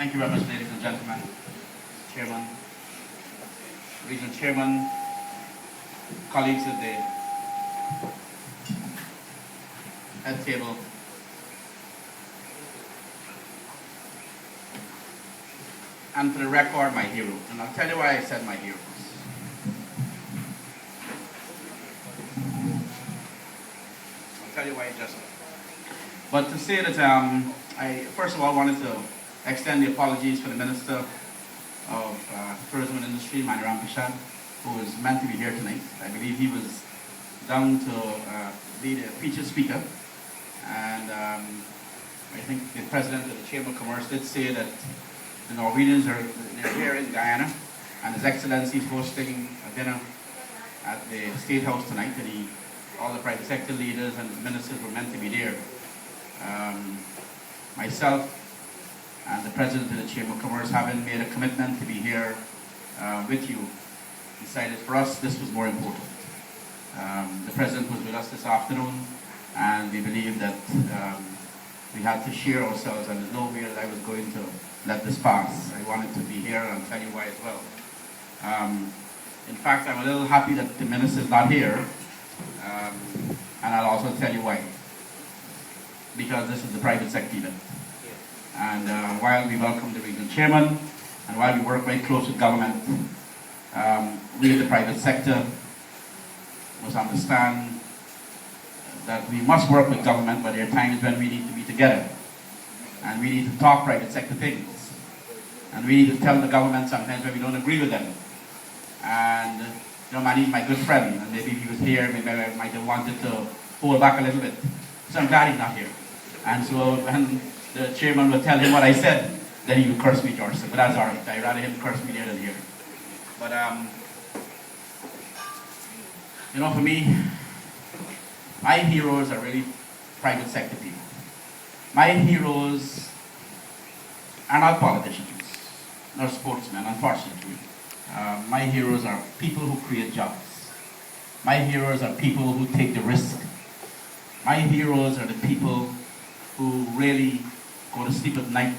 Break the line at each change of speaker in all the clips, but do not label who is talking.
Thank you very much, ladies and gentlemen. Chairman, Regional Chairman, colleagues at the head table, and for the record, my heroes. And I'll tell you why I said my heroes. I'll tell you why just. But to say that I first of all wanted to extend the apologies for the Minister of Tourism and Industry, Maniram Prashad, who was meant to be here tonight. I believe he was down to be the featured speaker, and I think the President of the Chamber of Commerce did say that the Norwegians are here in Guyana, and His Excellency is hosting a dinner at the State House tonight, and all the private sector leaders and ministers were meant to be there. Myself and the President of the Chamber of Commerce, having made a commitment to be here with you, decided for us this was more important. The President was with us this afternoon, and we believe that we had to share ourselves, and there's no way that I was going to let this pass. I wanted to be here, and I'll tell you why as well. In fact, I'm a little happy that the Minister is not here, and I'll also tell you why. Because this is the private sector event. And while we welcome the regional chairman, and while we work very close with government, we in the private sector must understand that we must work with government, but there are times when we need to be together. And we need to talk private sector things. And we need to tell the government sometimes when we don't agree with them. And you know, Manny is my good friend, and maybe if he was here, maybe I might have wanted to hold back a little bit. So I'm glad he's not here. And so when the chairman would tell him what I said, then he would curse me, George. But that's all right. I'd rather him curse me there than here. But you know, for me, my heroes are really private sector people. My heroes are not politicians, nor sportsmen, unfortunately. My heroes are people who create jobs. My heroes are people who take the risk. My heroes are the people who really go to sleep at night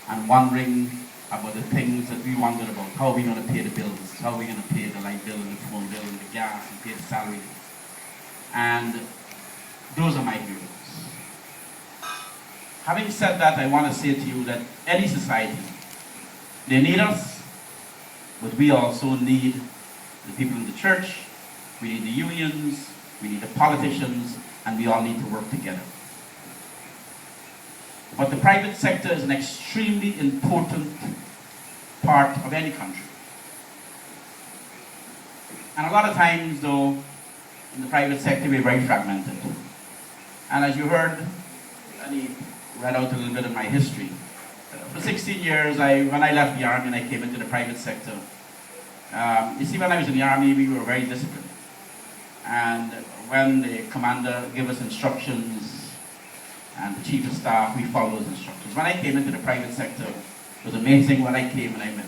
and wondering about the things that we wondered about. How are we going to pay the bills? How are we going to pay the light bill and the phone bill and the gas and pay the salaries? And those are my heroes. Having said that, I want to say to you that any society, they need us, but we also need the people in the church, we need the unions, we need the politicians, and we all need to work together. But the private sector is an extremely important part of any country. And a lot of times, though, in the private sector, we're very fragmented. And as you heard, and he read out a little bit of my history. For 16 years, when I left the army and I came into the private sector, you see, when I was in the army, we were very disciplined. And when the commander gave us instructions, and the chief of staff, we followed those instructions. When I came into the private sector, it was amazing when I came and I met.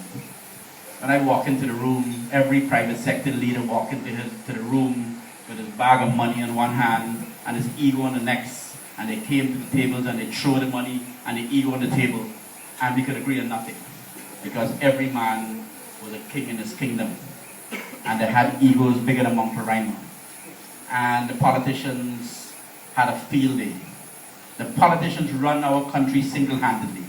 When I walk into the room, every private sector leader walked into the room with his bag of money in one hand and his ego on the next, and they came to the tables and they threw the money and the ego on the table, and we could agree on nothing, because every man was a king in his kingdom, and they had egos bigger than Mount Paraima. And the politicians had a field day. The politicians run our country single-handedly.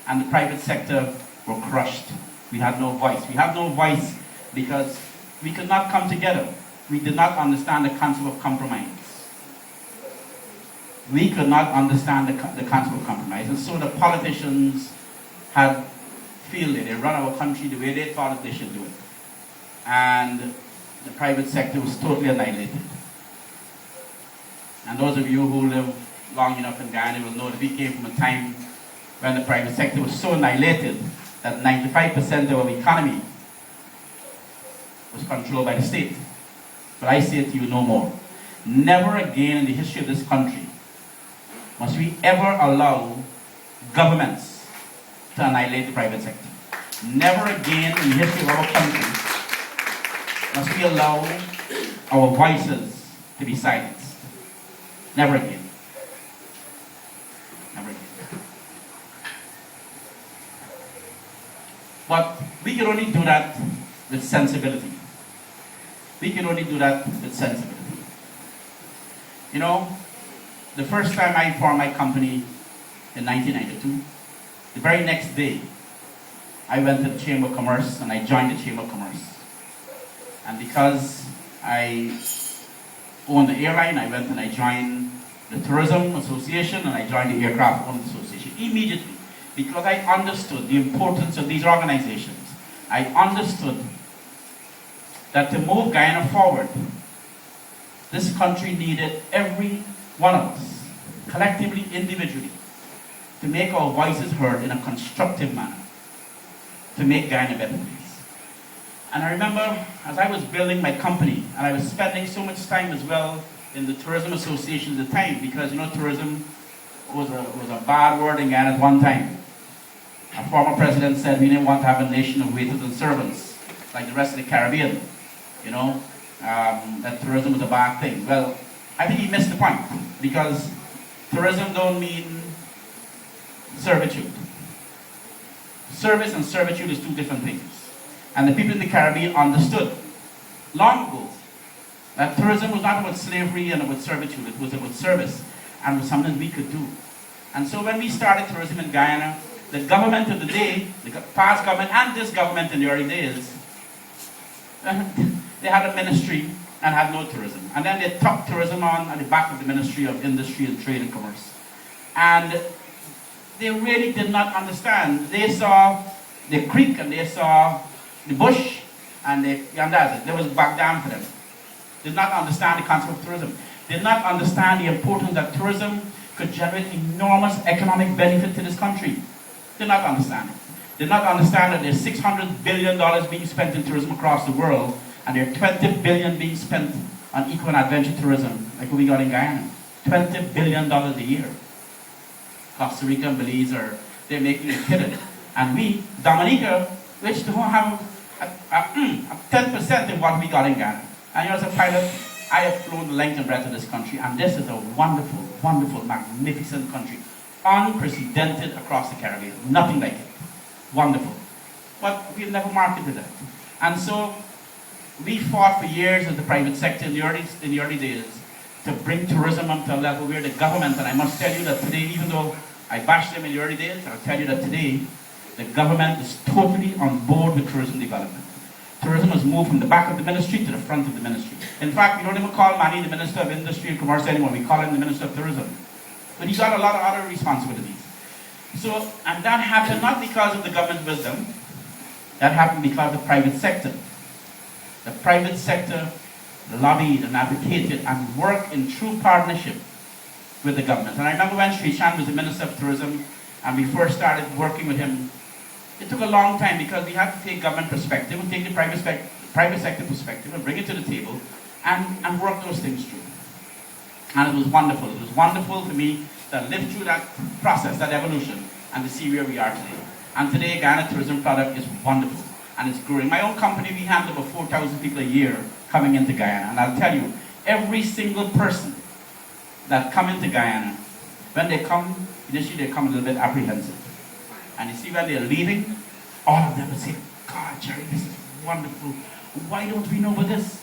And the private sector were crushed. We had no voice. We had no voice because we could not come together. We did not understand the concept of compromise. We could not understand the concept of compromise. And so the politicians had field day. They run our country the way they thought that they should do it. And the private sector was totally annihilated. And those of you who live long enough in Guyana will know that we came from a time when the private sector was so annihilated that 95% of our economy was controlled by the state. But I say to you, no more. Never again in the history of this country must we ever allow governments to annihilate the private sector. Never again in the history of our country must we allow our voices to be silenced. Never again. Never again. But we can only do that with sensibility. We can only do that with sensibility. You know, the first time I formed my company in 1992, the very next day, I went to the Chamber of Commerce and I joined the Chamber of Commerce. And because I owned the airline, I went and I joined the Tourism Association and I joined the Aircraft Owners Association immediately, because I understood the importance of these organizations. I understood that to move Guyana forward, this country needed every one of us, collectively, individually, to make our voices heard in a constructive manner, to make Guyana a better place. And I remember as I was building my company, and I was spending so much time as well in the Tourism Association at the time, because you know tourism was a bad word in Guyana at one time. A former president said we didn't want to have a nation of waiters and servants like the rest of the Caribbean, you know, that tourism was a bad thing. Well, I think he missed the point, because tourism don't mean servitude. Service and servitude is two different things. And the people in the Caribbean understood long ago that tourism was not about slavery and about servitude, it was about service, and it was something we could do. And so when we started tourism in Guyana, the government of the day, the past government and this government in the early days, they had a ministry and had no tourism. And then they tucked tourism on at the back of the Ministry of Industry and Trade and Commerce. And they really did not understand. They saw the creek and they saw the bush, and there was back down for them. Did not understand the concept of tourism. Did not understand the importance that tourism could generate enormous economic benefit to this country. Did not understand it. Did not understand that there's $600 billion being spent in tourism across the world, and there are $20 billion being spent on eco and adventure tourism, like what we got in Guyana. $20 billion a year. Costa Rica and Belize they're making it hidden. And we, Dominica, which don't have a 10% of what we got in Ghana. And you know, as a pilot, I have flown the length and breadth of this country, and this is a wonderful, wonderful, magnificent country. Unprecedented across the Caribbean. Nothing like it. Wonderful. But we've never marketed it. And so, we fought for years as the private sector in the early days to bring tourism up to a level where the government, and I must tell you that today, even though I bashed them in the early days, I'll tell you that today, the government is totally on board with tourism development. Tourism has moved from the back of the ministry to the front of the ministry. In fact, we don't even call Manny the Minister of Industry and Commerce anymore. We call him the Minister of Tourism. But he's got a lot of other responsibilities. So, and that happened not because of the government's wisdom. That happened because of the private sector. The private sector lobbied and advocated and worked in true partnership with the government. And I remember when Sri Chan was the Minister of Tourism and we first started working with him, it took a long time because we had to take government perspective and take the private sector perspective and bring it to the table and work those things through. And it was wonderful. It was wonderful for me to live through that process, that evolution, and to see where we are today. And today, Guyana Tourism Product is wonderful, and it's growing. My own company, we handle about 4,000 people a year coming into Guyana. And I'll tell you, every single person that come into Guyana, when they come, initially they come a little bit apprehensive. And you see when they're leaving, all of them will say, God, Jerry, this is wonderful. Why don't we know about this?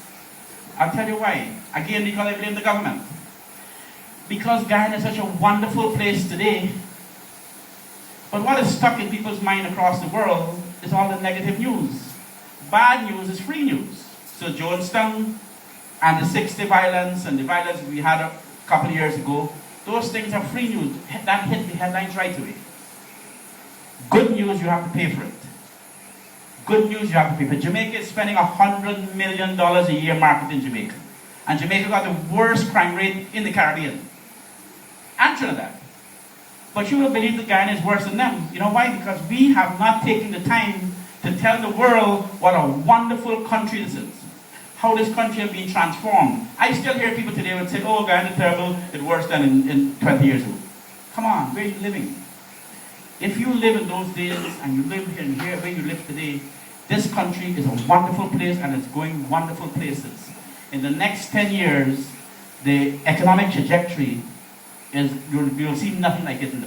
I'll tell you why. Again, because I blame the government. Because Guyana is such a wonderful place today, but what is stuck in people's mind across the world is all the negative news. Bad news is free news. So Jonestown and the 6-day violence and the violence we had a couple of years ago, those things are free news. That hit the headlines right away. Good news, you have to pay for it. Good news, you have to pay for it. Jamaica is spending $100 million a year marketing Jamaica. And Jamaica got the worst crime rate in the Caribbean. And Trinidad. But you will believe that Guyana is worse than them. You know why? Because we have not taken the time to tell the world what a wonderful country this is. How this country has been transformed. I still hear people today would say, oh, Guyana is terrible, it's worse than in 20 years ago. Come on, where are you living? If you live in those days and you live here where you live today, this country is a wonderful place and it's going wonderful places. In the next 10 years, the economic trajectory is, you'll see nothing like it in the past.